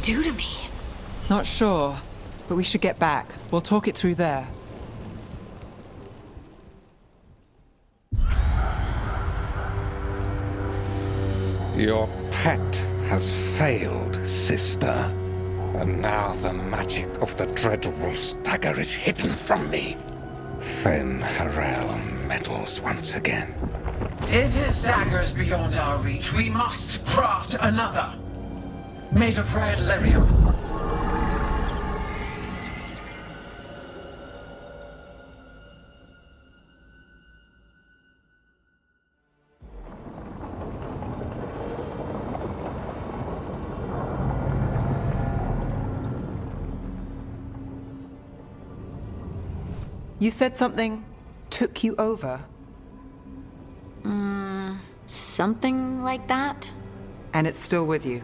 do to me? Not sure, but we should get back. We'll talk it through there. Your pet has failed, sister. And now the magic of the Dreadwolf's dagger is hidden from me. Fen Harel meddles once again. If his dagger's beyond our reach, we must craft another. Made of red lyrium. You said something took you over? Something like that? And it's still with you?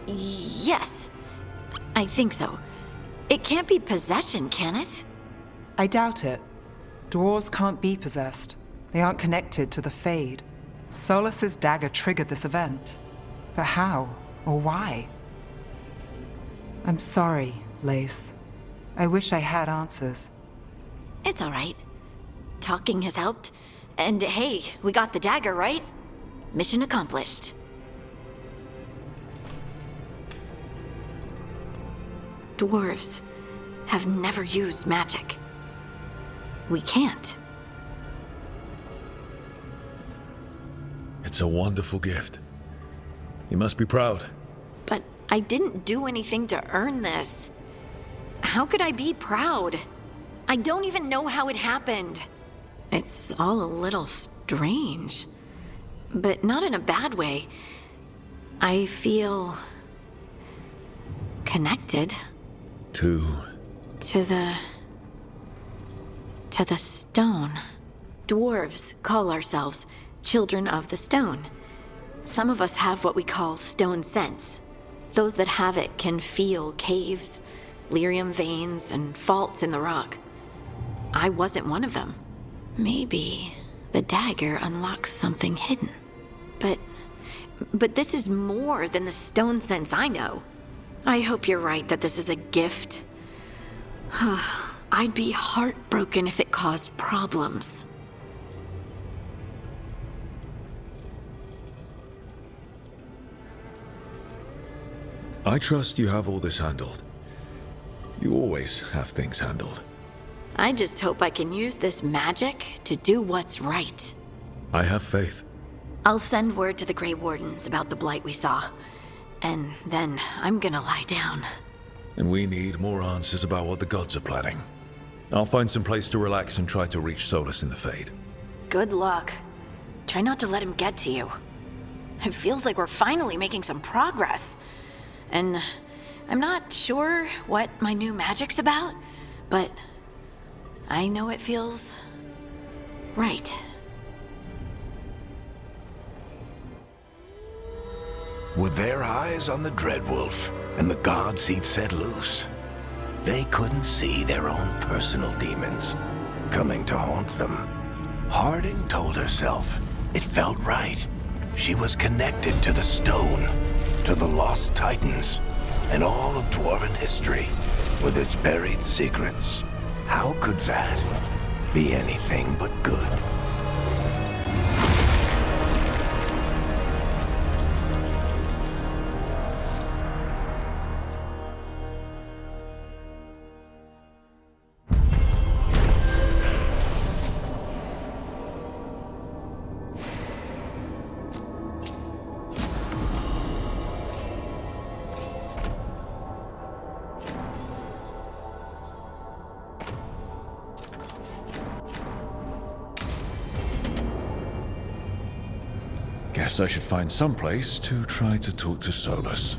Yes. I think so. It can't be possession, can it? I doubt it. Dwarves can't be possessed. They aren't connected to the Fade. Solus's dagger triggered this event. But how? Or why? I'm sorry, Lace. I wish I had answers. It's all right. Talking has helped. And hey, we got the dagger, right? Mission accomplished. Dwarves have never used magic. We can't. It's a wonderful gift. You must be proud. But I didn't do anything to earn this. How could I be proud? I don't even know how it happened. It's all a little strange. But not in a bad way. I feel connected. To the stone. Dwarves call ourselves children of the stone. Some of us have what we call stone sense. Those that have it can feel caves, lyrium veins, and faults in the rock. I wasn't one of them. Maybe the dagger unlocks something hidden. But this is more than the stone sense I know. I hope you're right that this is a gift. I'd be heartbroken if it caused problems. I trust you have all this handled. You always have things handled. I just hope I can use this magic to do what's right. I have faith. I'll send word to the Grey Wardens about the blight we saw. And then I'm gonna lie down. And we need more answers about what the gods are planning. I'll find some place to relax and try to reach Solus in the Fade. Good luck. Try not to let him get to you. It feels like we're finally making some progress. And I'm not sure what my new magic's about, but I know it feels right. With their eyes on the Dreadwolf and the gods he'd set loose, they couldn't see their own personal demons coming to haunt them. Harding told herself it felt right. She was connected to the stone, to the lost titans, and all of dwarven history with its buried secrets. How could that be anything but good? Guess I should find some place to try to talk to Solus.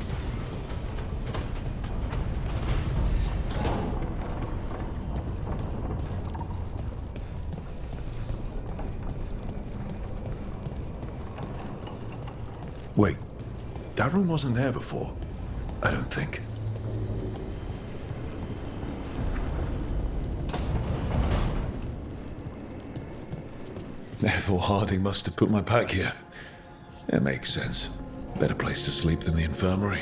Wait, that room wasn't there before, I don't think. Therefore, Harding must have put my pack here. It makes sense. Better place to sleep than the infirmary.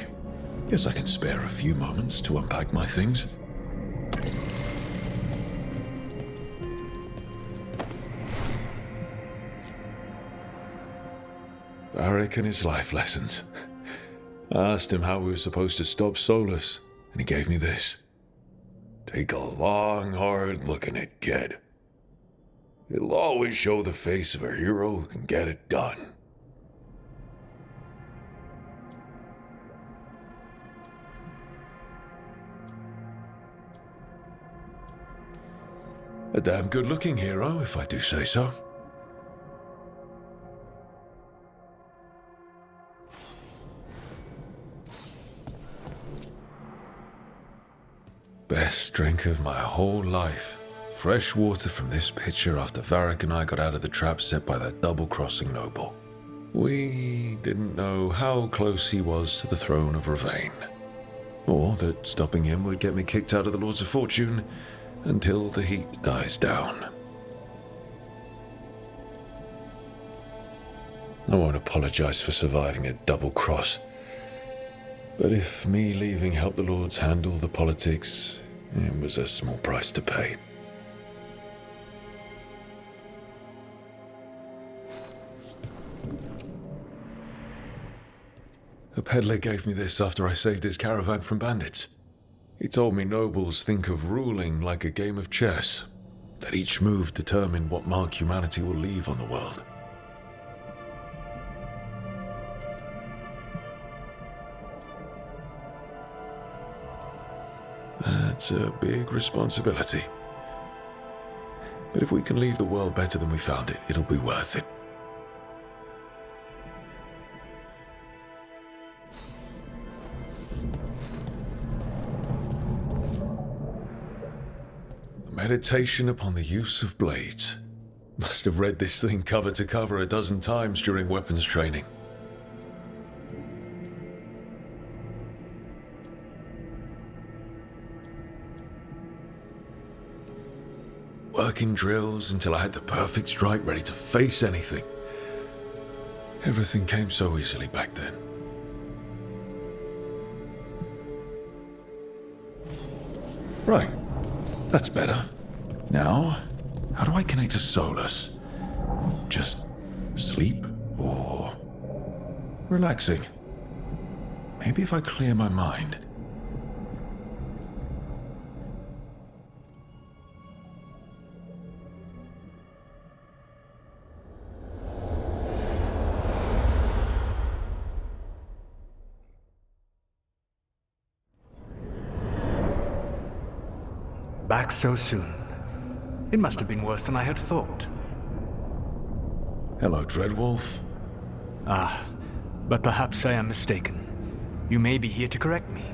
Guess I can spare a few moments to unpack my things. Varric and his life lessons. I asked him how we were supposed to stop Solus, and he gave me this. Take a long, hard look in it, kid. It'll always show the face of a hero who can get it done. A damn good-looking hero, if I do say so. Best drink of my whole life. Fresh water from this pitcher after Varric and I got out of the trap set by that double-crossing noble. We didn't know how close he was to the throne of Ravane. Or that stopping him would get me kicked out of the Lords of Fortune until the heat dies down. I won't apologize for surviving a double cross. But if me leaving helped the Lords handle the politics, it was a small price to pay. A peddler gave me this after I saved his caravan from bandits. He told me nobles think of ruling like a game of chess, that each move determined what mark humanity will leave on the world. That's a big responsibility. But if we can leave the world better than we found it, it'll be worth it. Meditation upon the use of blades. Must have read this thing cover to cover a dozen times during weapons training. Working drills until I had the perfect strike ready to face anything. Everything came so easily back then. Right, that's better. Now, how do I connect to Solus? Just sleep or relaxing? Maybe if I clear my mind. Back so soon. It must have been worse than I had thought. Hello, Dreadwolf. But perhaps I am mistaken. You may be here to correct me,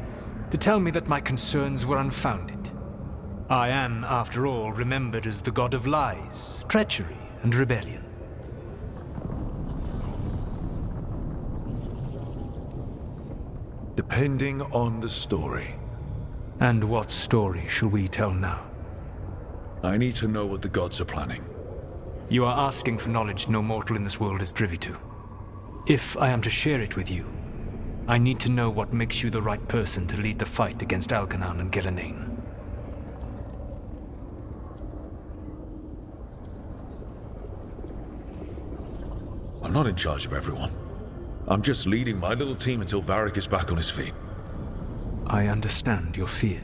to tell me that my concerns were unfounded. I am, after all, remembered as the god of lies, treachery, and rebellion. Depending on the story. And what story shall we tell now? I need to know what the gods are planning. You are asking for knowledge no mortal in this world is privy to. If I am to share it with you, I need to know what makes you the right person to lead the fight against Algernon and Gillenane. I'm not in charge of everyone. I'm just leading my little team until Varric is back on his feet. I understand your fear.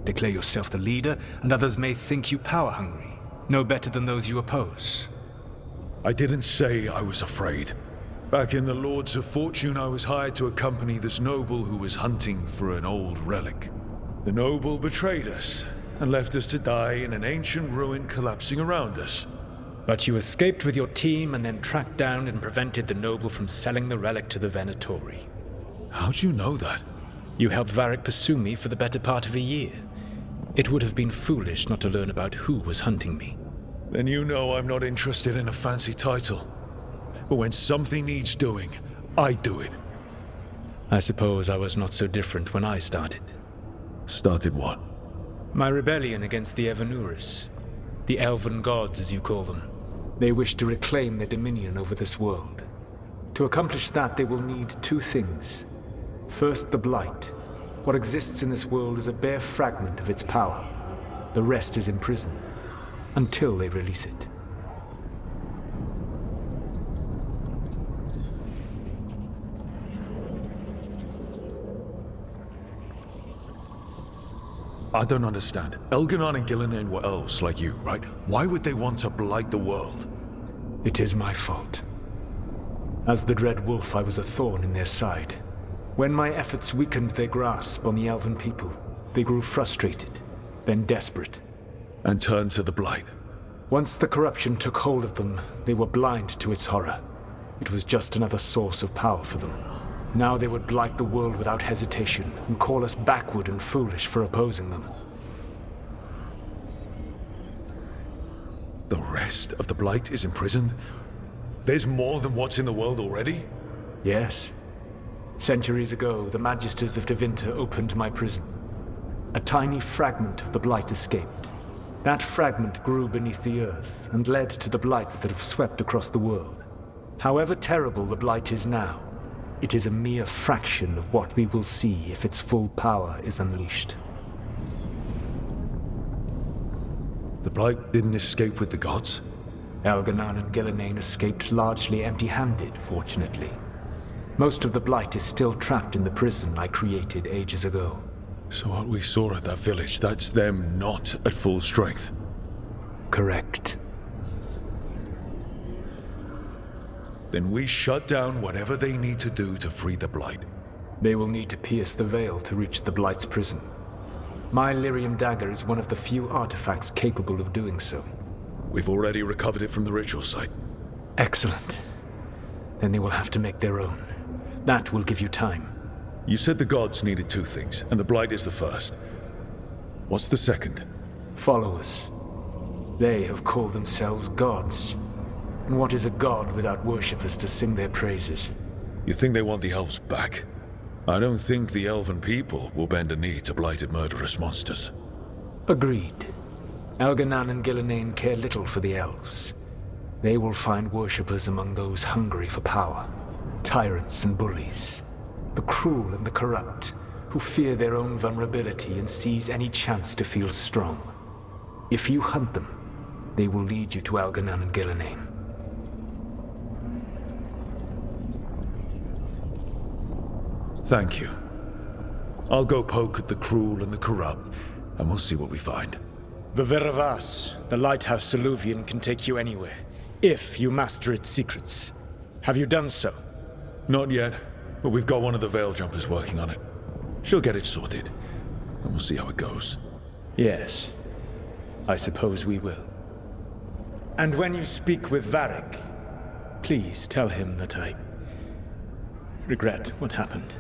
Declare yourself the leader, and others may think you power-hungry, no better than those you oppose. I didn't say I was afraid. Back in the Lords of Fortune, I was hired to accompany this noble who was hunting for an old relic. The noble betrayed us, and left us to die in an ancient ruin collapsing around us. But you escaped with your team and then tracked down and prevented the noble from selling the relic to the Venatori. How'd you know that? You helped Varric pursue me for the better part of a year. It would have been foolish not to learn about who was hunting me. Then you know I'm not interested in a fancy title. But when something needs doing, I do it. I suppose I was not so different when I started. Started what? My rebellion against the Evanuris. The elven gods, as you call them. They wish to reclaim their dominion over this world. To accomplish that, they will need two things. First, the Blight. What exists in this world is a bare fragment of its power. The rest is imprisoned, until they release it. I don't understand. Elganon and Gillinan were elves like you, right? Why would they want to blight the world? It is my fault. As the Dread Wolf, I was a thorn in their side. When my efforts weakened their grasp on the elven people, they grew frustrated, then desperate. And turned to the blight. Once the corruption took hold of them, they were blind to its horror. It was just another source of power for them. Now they would blight the world without hesitation, and call us backward and foolish for opposing them. The rest of the blight is imprisoned? There's more than what's in the world already? Yes. Centuries ago, the Magisters of Tevinter opened my prison. A tiny fragment of the blight escaped. That fragment grew beneath the earth, and led to the blights that have swept across the world. However terrible the blight is now, it is a mere fraction of what we will see if its full power is unleashed. The blight didn't escape with the gods? Elganon and Gillinan escaped largely empty-handed, fortunately. Most of the blight is still trapped in the prison I created ages ago. So what we saw at that village, that's them not at full strength? Correct. Then we shut down whatever they need to do to free the blight. They will need to pierce the veil to reach the blight's prison. My lyrium dagger is one of the few artifacts capable of doing so. We've already recovered it from the ritual site. Excellent. Then they will have to make their own. That will give you time. You said the gods needed two things, and the blight is the first. What's the second? Followers. They have called themselves gods. And what is a god without worshippers to sing their praises? You think they want the elves back? I don't think the elven people will bend a knee to blighted murderous monsters. Agreed. Elganon and Gillinan care little for the elves. They will find worshippers among those hungry for power. Tyrants and bullies. The cruel and the corrupt, who fear their own vulnerability and seize any chance to feel strong. If you hunt them, they will lead you to Elganon and Gillinan. Thank you. I'll go poke at the cruel and the corrupt, and we'll see what we find. The Veravas, the lighthouse Soluvian, can take you anywhere, if you master its secrets. Have you done so? Not yet, but we've got one of the Veil Jumpers working on it. She'll get it sorted, and we'll see how it goes. Yes, I suppose we will. And when you speak with Varric, please tell him that I regret what happened.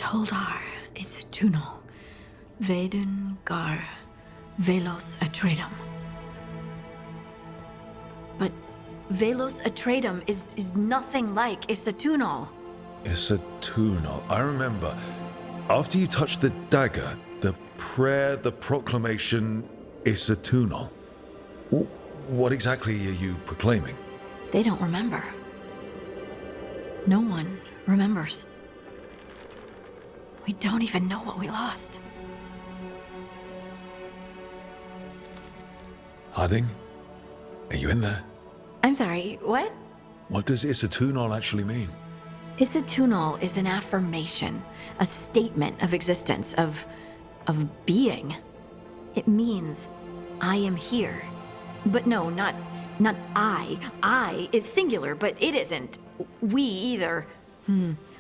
Toldar, it's a tunal. Vedun gar velos atredum. But velos atredum is nothing like Isatunal. Isatunal. I remember. After you touched the dagger, the prayer, the proclamation, Isatunal. What exactly are you proclaiming? They don't remember. No one remembers. We don't even know what we lost. Harding? Are you in there? I'm sorry, what? What does Isatunal actually mean? Isatunal is an affirmation, a statement of existence, of being. It means, I am here. But no, not I. I is singular, but it isn't. We either.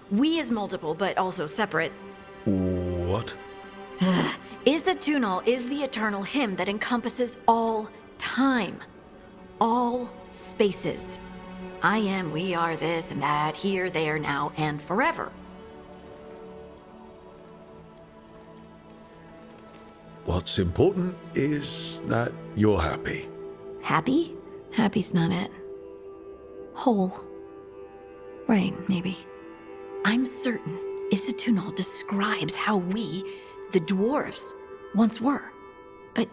We is multiple, but also separate. What? Isatunal is the eternal hymn that encompasses all time. All spaces. I am, we are, this and that, here, there, now, and forever. What's important is that you're happy. Happy? Happy's not it. Whole. Right, maybe. I'm certain Isatunal describes how we, the dwarves, once were. But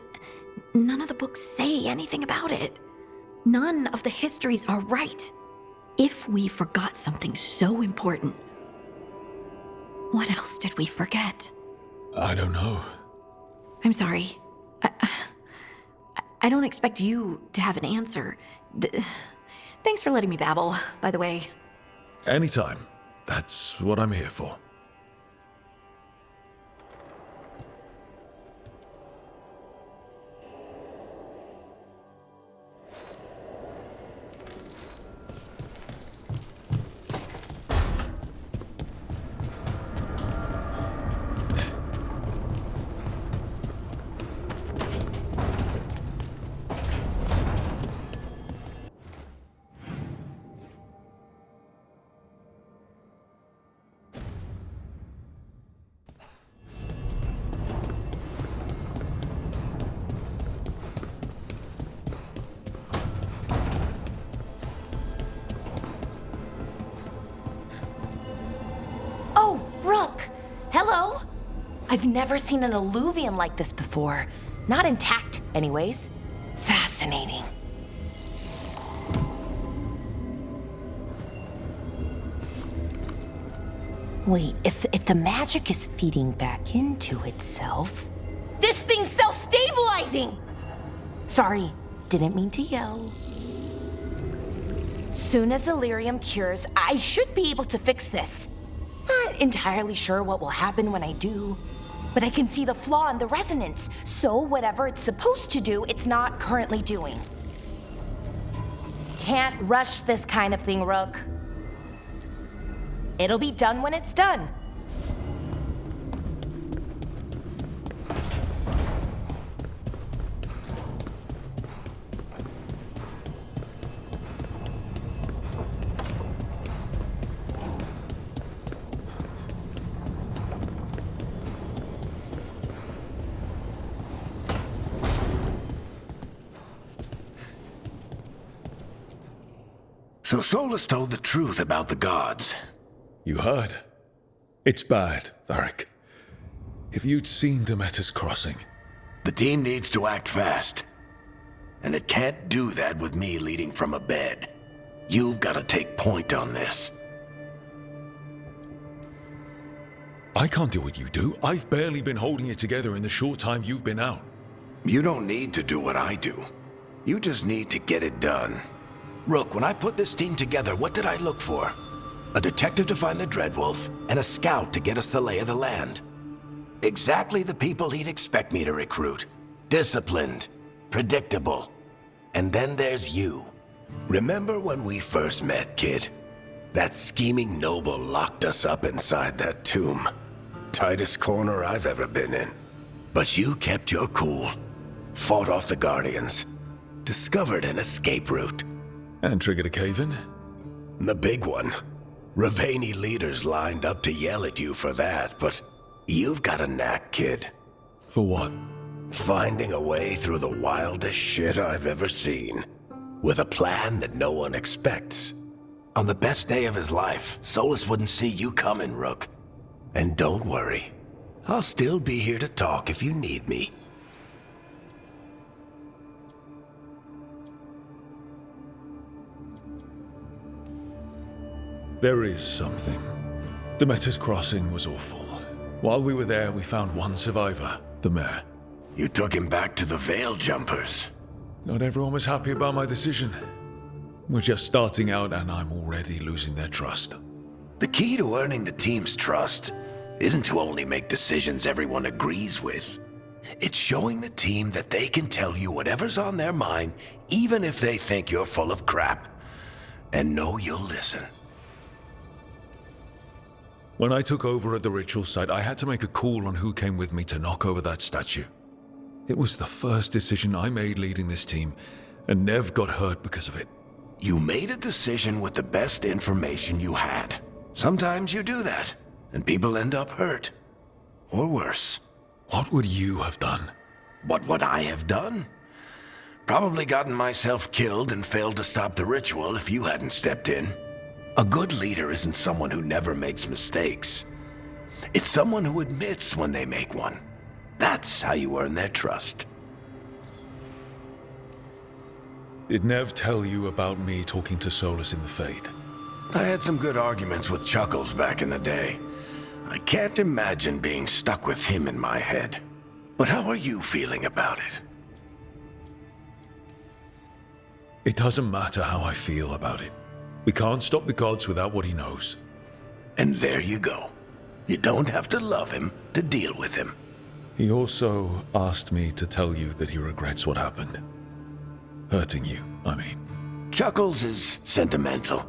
none of the books say anything about it. None of the histories are right. If we forgot something so important, what else did we forget? I don't know. I'm sorry. I don't expect you to have an answer. Thanks for letting me babble, by the way. Anytime. That's what I'm here for. Hello? I've never seen an alluvion like this before. Not intact, anyways. Fascinating. Wait, if the magic is feeding back into itself... This thing's self-stabilizing! Sorry, didn't mean to yell. Soon as Illyrium cures, I should be able to fix this. Not entirely sure what will happen when I do, but I can see the flaw in the resonance, so whatever it's supposed to do, it's not currently doing. Can't rush this kind of thing, Rook. It'll be done when it's done. So Solus told the truth about the gods. You heard? It's bad, Varric. If you'd seen Demeter's crossing... The team needs to act fast. And it can't do that with me leading from a bed. You've got to take point on this. I can't do what you do. I've barely been holding it together in the short time you've been out. You don't need to do what I do. You just need to get it done. Rook, when I put this team together, what did I look for? A detective to find the Dreadwolf, and a scout to get us the lay of the land. Exactly the people he'd expect me to recruit. Disciplined, predictable. And then there's you. Remember when we first met, kid? That scheming noble locked us up inside that tomb. Tightest corner I've ever been in. But you kept your cool, fought off the Guardians, discovered an escape route. And triggered a cave-in? The big one. Ravani leaders lined up to yell at you for that, but you've got a knack, kid. For what? Finding a way through the wildest shit I've ever seen. With a plan that no one expects. On the best day of his life, Solus wouldn't see you coming, Rook. And don't worry. I'll still be here to talk if you need me. There is something. Demeter's Crossing was awful. While we were there, we found one survivor, the mayor. You took him back to the Veil Jumpers. Not everyone was happy about my decision. We're just starting out and I'm already losing their trust. The key to earning the team's trust isn't to only make decisions everyone agrees with. It's showing the team that they can tell you whatever's on their mind, even if they think you're full of crap. And know you'll listen. When I took over at the ritual site, I had to make a call on who came with me to knock over that statue. It was the first decision I made leading this team, and Nev got hurt because of it. You made a decision with the best information you had. Sometimes you do that, and people end up hurt. Or worse. What would you have done? What would I have done? Probably gotten myself killed and failed to stop the ritual if you hadn't stepped in. A good leader isn't someone who never makes mistakes. It's someone who admits when they make one. That's how you earn their trust. Did Nev tell you about me talking to Solus in the Fade? I had some good arguments with Chuckles back in the day. I can't imagine being stuck with him in my head. But how are you feeling about it? It doesn't matter how I feel about it. We can't stop the gods without what he knows. And there you go. You don't have to love him to deal with him. He also asked me to tell you that he regrets what happened. Hurting you, I mean. Chuckles is sentimental.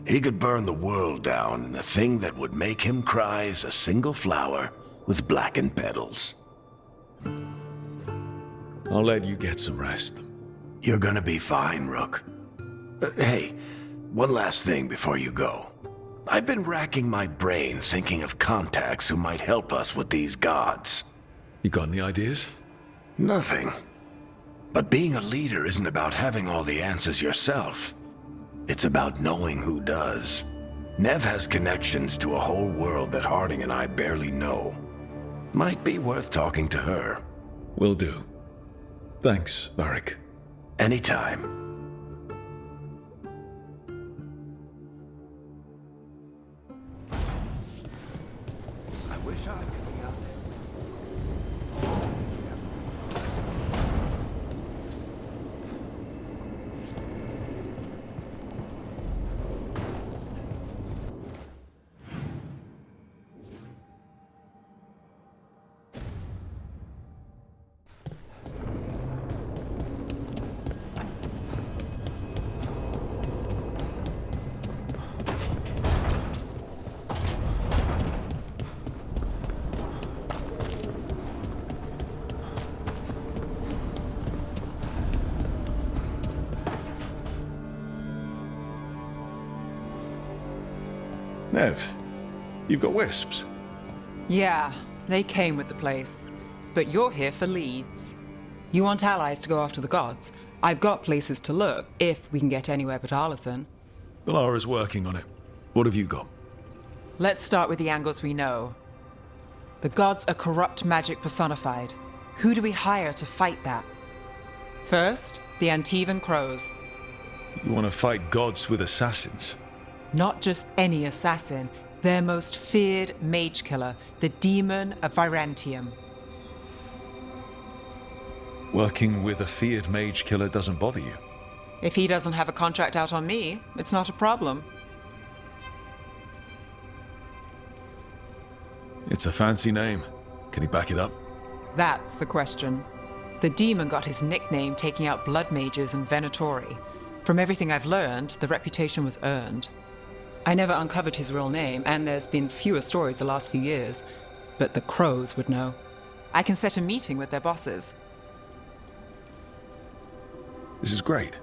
He could burn the world down, and the thing that would make him cry is a single flower with blackened petals. I'll let you get some rest. You're gonna be fine, Rook. Hey, one last thing before you go. I've been racking my brain thinking of contacts who might help us with these gods. You got any ideas? Nothing. But being a leader isn't about having all the answers yourself. It's about knowing who does. Nev has connections to a whole world that Harding and I barely know. Might be worth talking to her. Will do. Thanks, Varric. Anytime. I wish I could be out there. Nev, you've got wisps. Yeah, they came with the place. But you're here for leads. You want allies to go after the gods? I've got places to look, if we can get anywhere but Arlathan. Valara's working on it. What have you got? Let's start with the angles we know. The gods are corrupt magic personified. Who do we hire to fight that? First, the Antivan Crows. You want to fight gods with assassins? Not just any assassin, their most feared mage killer, the Demon of Virantium. Working with a feared mage killer doesn't bother you? If he doesn't have a contract out on me, it's not a problem. It's a fancy name. Can he back it up? That's the question. The demon got his nickname taking out blood mages and Venatori. From everything I've learned, the reputation was earned. I never uncovered his real name, and there's been fewer stories the last few years, but the Crows would know. I can set a meeting with their bosses. This is great.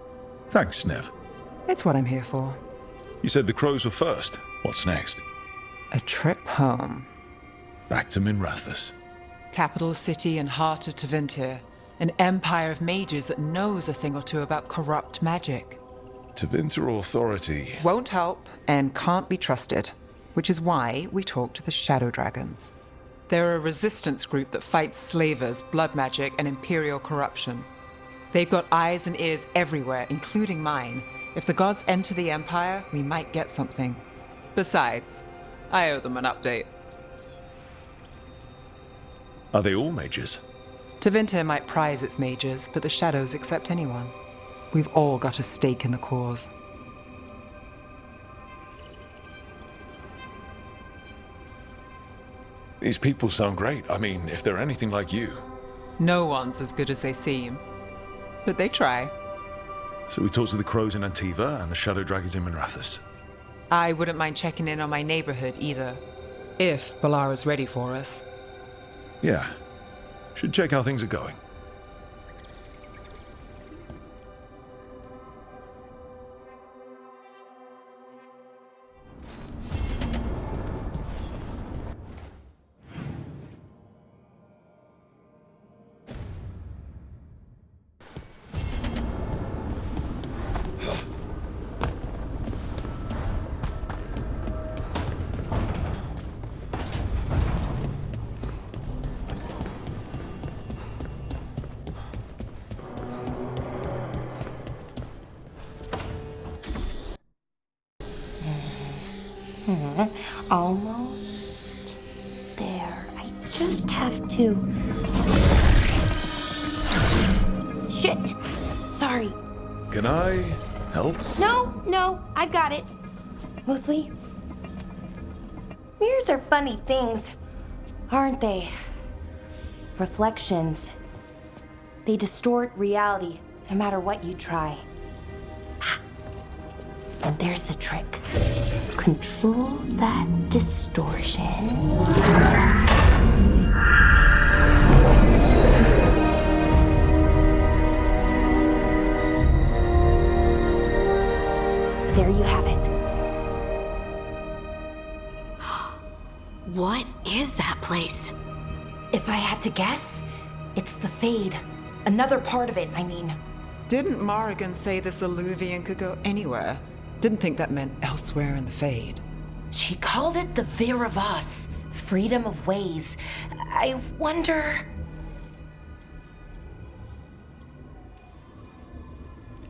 Thanks, Nev. It's what I'm here for. You said the crows were first. What's next? A trip home. Back to Minrathous. Capital city and heart of Tevinter. An empire of mages that knows a thing or two about corrupt magic. Tevinter authority. Won't help and can't be trusted, which is why we talk to the Shadow Dragons. They're a resistance group that fights slavers, blood magic, and imperial corruption. They've got eyes and ears everywhere, including mine. If the gods enter the empire, we might get something. Besides, I owe them an update. Are they all mages? Tevinter might prize its mages, but the Shadows accept anyone. We've all got a stake in the cause. These people sound great. I mean, if they're anything like you. No one's as good as they seem. But they try. So we talk to the crows in Antiva and the shadow dragons in Minrathous. I wouldn't mind checking in on my neighborhood either. If Balara's ready for us. Yeah. Should check how things are going. Almost there. I just have to... Shit! Sorry. Can I help? No, I've got it. Mostly, mirrors are funny things, aren't they? Reflections. They distort reality, no matter what you try. And there's the trick. Control that distortion. There you have it. What is that place? If I had to guess, it's the Fade. Another part of it, I mean. Didn't Morrigan say this Alluvian could go anywhere? Didn't think that meant elsewhere in the Fade. She called it the Vir of Us, freedom of ways. I wonder...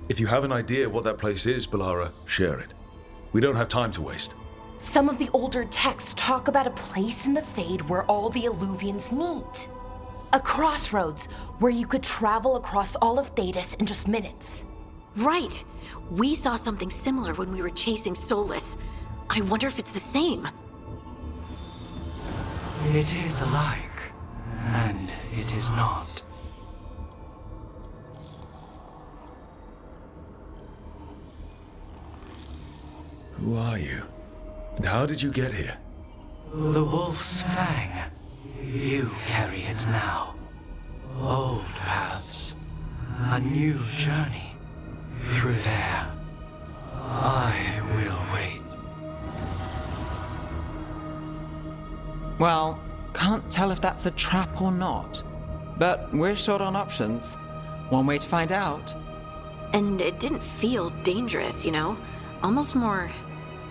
If you have an idea what that place is, Balara, share it. We don't have time to waste. Some of the older texts talk about a place in the Fade where all the Alluvians meet. A crossroads where you could travel across all of Thedas in just minutes. Right. We saw something similar when we were chasing Solus. I wonder if it's the same. It is alike, and it is not. Who are you? And how did you get here? The Wolf's Fang. You carry it now. Old paths. A new journey. Through there. I will wait. Well, can't tell if that's a trap or not. But we're short on options. One way to find out. And it didn't feel dangerous, you know? Almost more...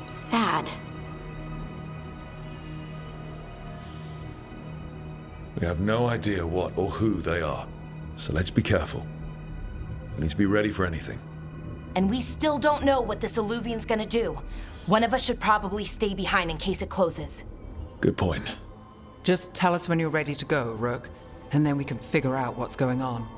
sad. We have no idea what or who they are. So let's be careful. We need to be ready for anything. And we still don't know what this Alluvian's gonna do. One of us should probably stay behind in case it closes. Good point. Just tell us when you're ready to go, Rook, and then we can figure out what's going on.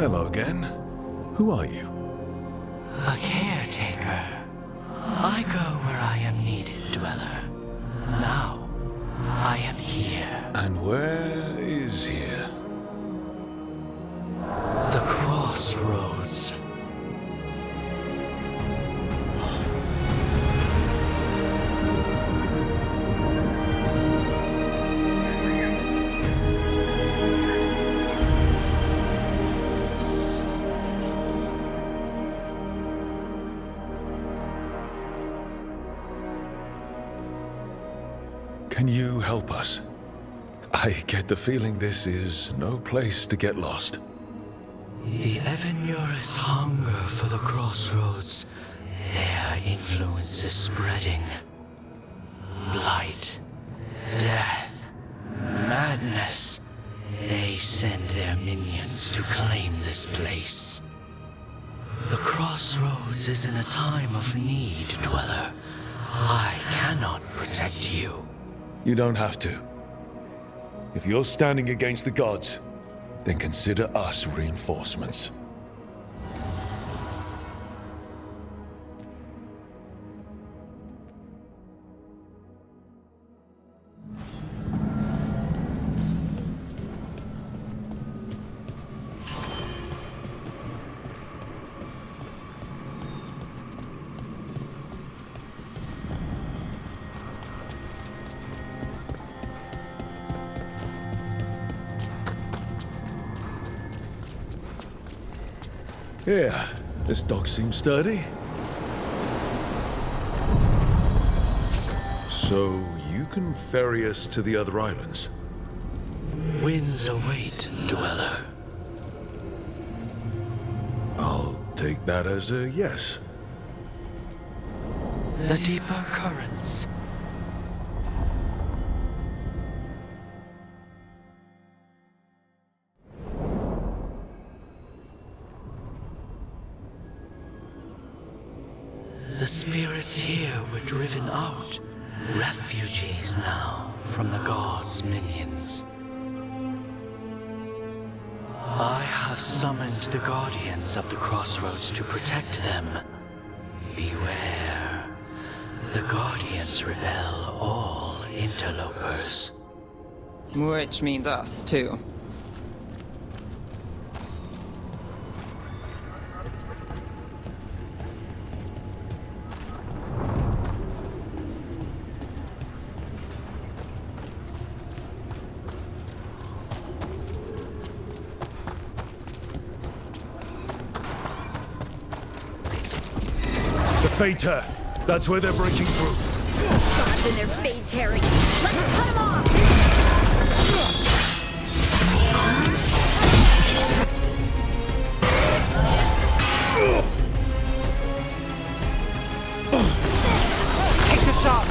Hello again. Who are you? A caretaker. I go where I am needed, Dweller. Now, I am here. And where is here? The crossroads. Can you help us? I get the feeling this is no place to get lost. The Evenurus hunger for the crossroads. Their influence is spreading. Blight, death, madness. They send their minions to claim this place. The crossroads is in a time of need, Dweller. I cannot protect you. You don't have to. If you're standing against the gods, then consider us reinforcements. Yeah, this dock seems sturdy. So, you can ferry us to the other islands? Winds await, Dweller. I'll take that as a yes. The deeper currents. The spirits here were driven out, refugees now from the gods' minions. I have summoned the guardians of the crossroads to protect them. Beware. The guardians repel all interlopers. Which means us, too. Fater! That's where they're breaking through. Gods in their fade tearing. Let's cut them off! Take the shot!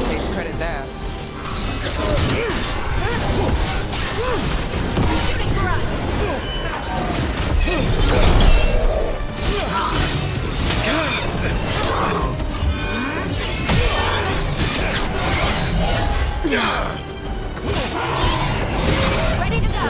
Takes credit there. Shooting for us! Ready to go!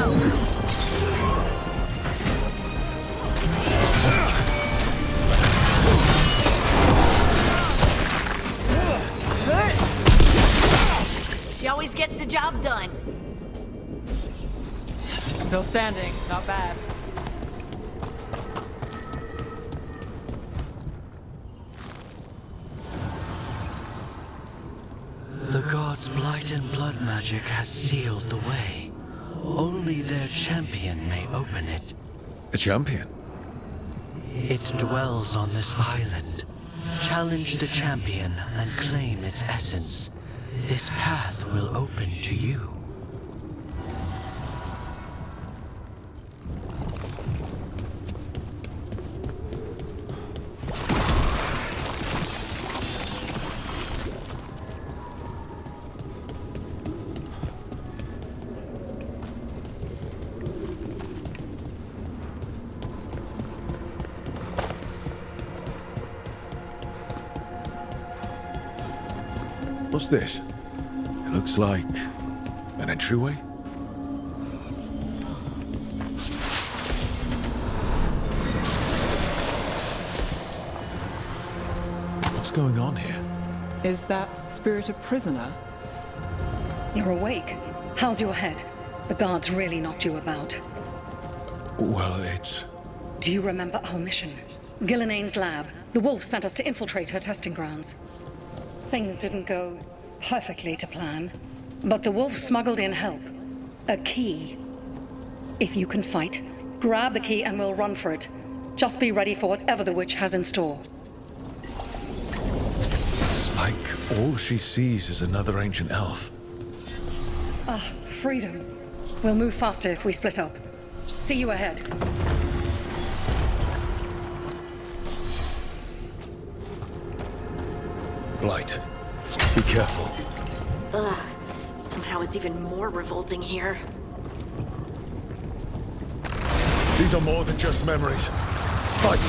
She always gets the job done. Still standing, not bad. The gods' blight and blood magic has sealed the way. Only their champion may open it. A champion? It dwells on this island. Challenge the champion and claim its essence. This path will open to you. What's this? It looks like an entryway? What's going on here? Is that spirit a prisoner? You're awake. How's your head? The guards really knocked you about. Well, it's... Do you remember our mission? Gillenane's lab. The wolf sent us to infiltrate her testing grounds. Things didn't go perfectly to plan, but the wolf smuggled in help. A key. If you can fight, grab the key and we'll run for it. Just be ready for whatever the witch has in store. It's like all she sees is another ancient elf. Ah, freedom. We'll move faster if we split up. See you ahead. Blight, be careful. Ugh. Somehow it's even more revolting here. These are more than just memories. Fight!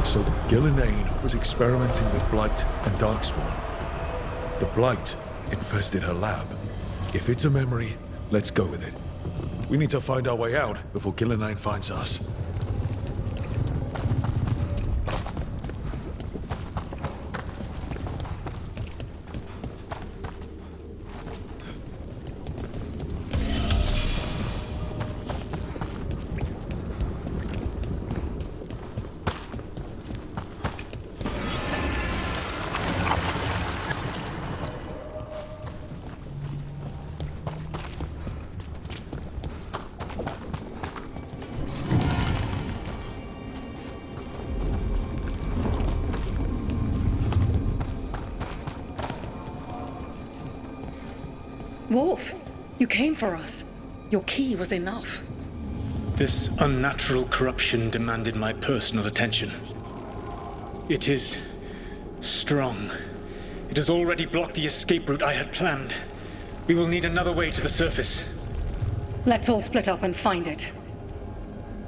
So Gillenane was experimenting with Blight and Darkspawn. The Blight infested her lab. If it's a memory, let's go with it. We need to find our way out before Gillenane finds us. Wolf, you came for us. Your key was enough. This unnatural corruption demanded my personal attention. It is strong. It has already blocked the escape route I had planned. We will need another way to the surface. Let's all split up and find it.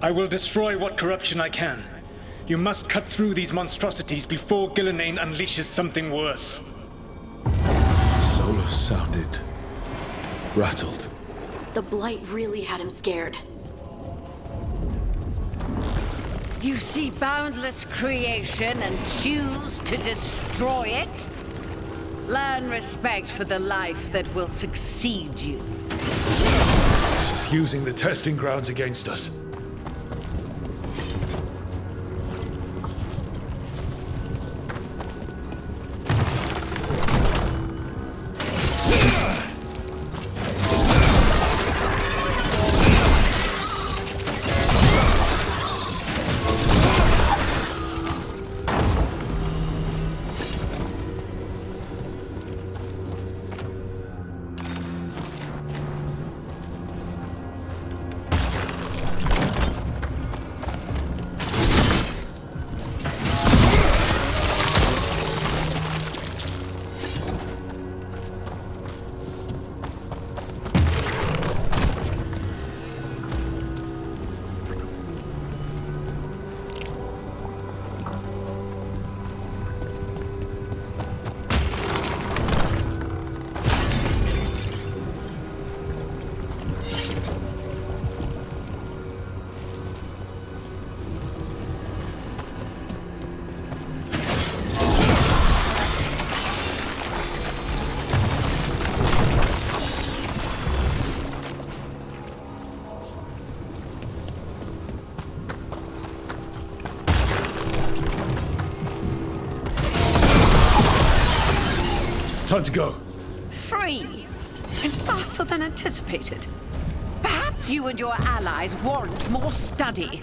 I will destroy what corruption I can. You must cut through these monstrosities before Gillenane unleashes something worse. Solus sounded rattled. The Blight really had him scared. You see boundless creation and choose to destroy it? Learn respect for the life that will succeed you. She's using the testing grounds against us. Time to go. Free. And faster than anticipated. Perhaps you and your allies warrant more study.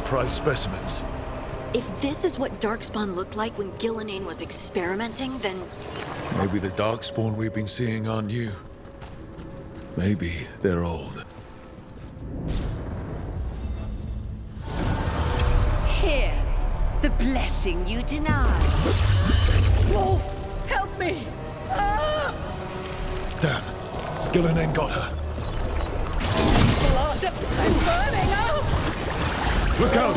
Prize specimens. If this is what Darkspawn looked like when Gillenane was experimenting, then... Maybe the Darkspawn we've been seeing aren't you. Maybe they're old. Here, the blessing you denied. Wolf, help me! Ah! Damn, Gillenane got her. Blood, I'm burning up! Look out!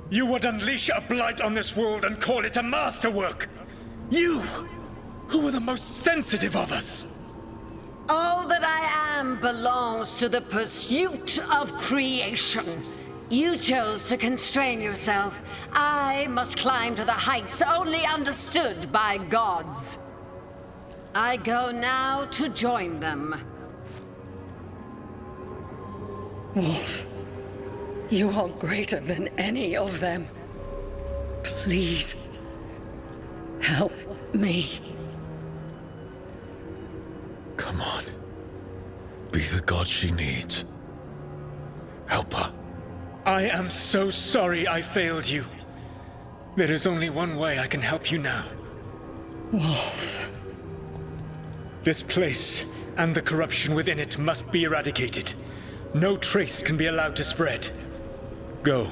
You would unleash a blight on this world and call it a masterwork! You, who were the most sensitive of us! All that I am belongs to the pursuit of creation. You chose to constrain yourself. I must climb to the heights only understood by gods. I go now to join them. Wolf, you are greater than any of them. Please, help me. Come on. Be the god she needs. Help her. I am so sorry I failed you. There is only one way I can help you now. Wolf. This place and the corruption within it must be eradicated. No trace can be allowed to spread. Go.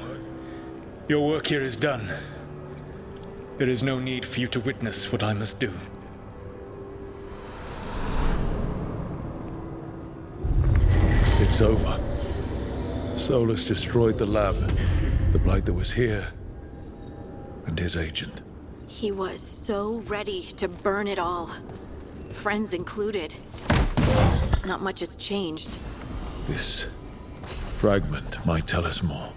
Your work here is done. There is no need for you to witness what I must do. It's over. Solus destroyed the lab, the blight that was here, and his agent. He was so ready to burn it all. Friends included. Not much has changed. This fragment might tell us more.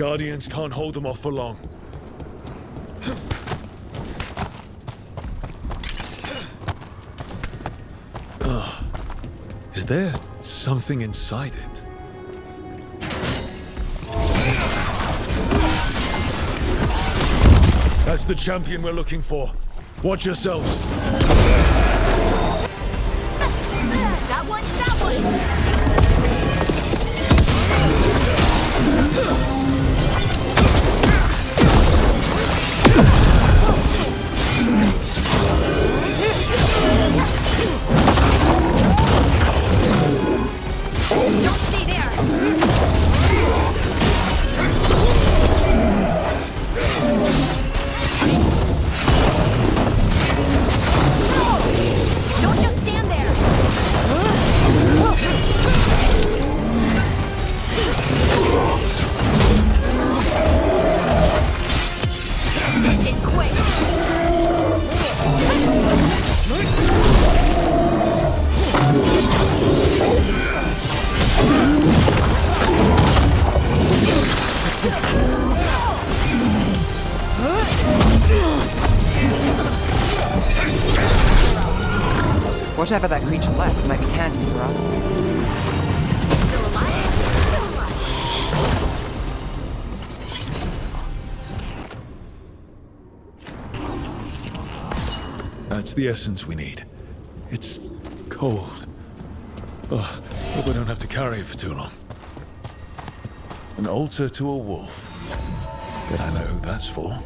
Guardians can't hold them off for long. Is there something inside it? That's the champion we're looking for. Watch yourselves. That one, that one! Don't stay there! Don't just stand there! Make it quick! Whatever that creature left might be handy for us. Still alive? That's the essence we need. It's cold. Oh, hope I don't have to carry it for too long. An altar to a wolf. Bet I know who that's for.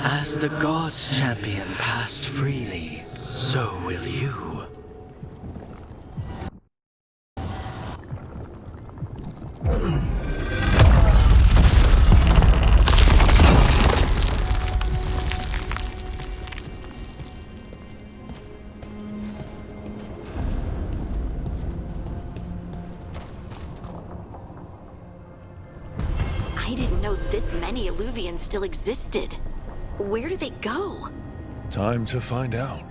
As the gods' champion passed freely, so will you. I didn't know this many Illuvians still existed. Where do they go? Time to find out.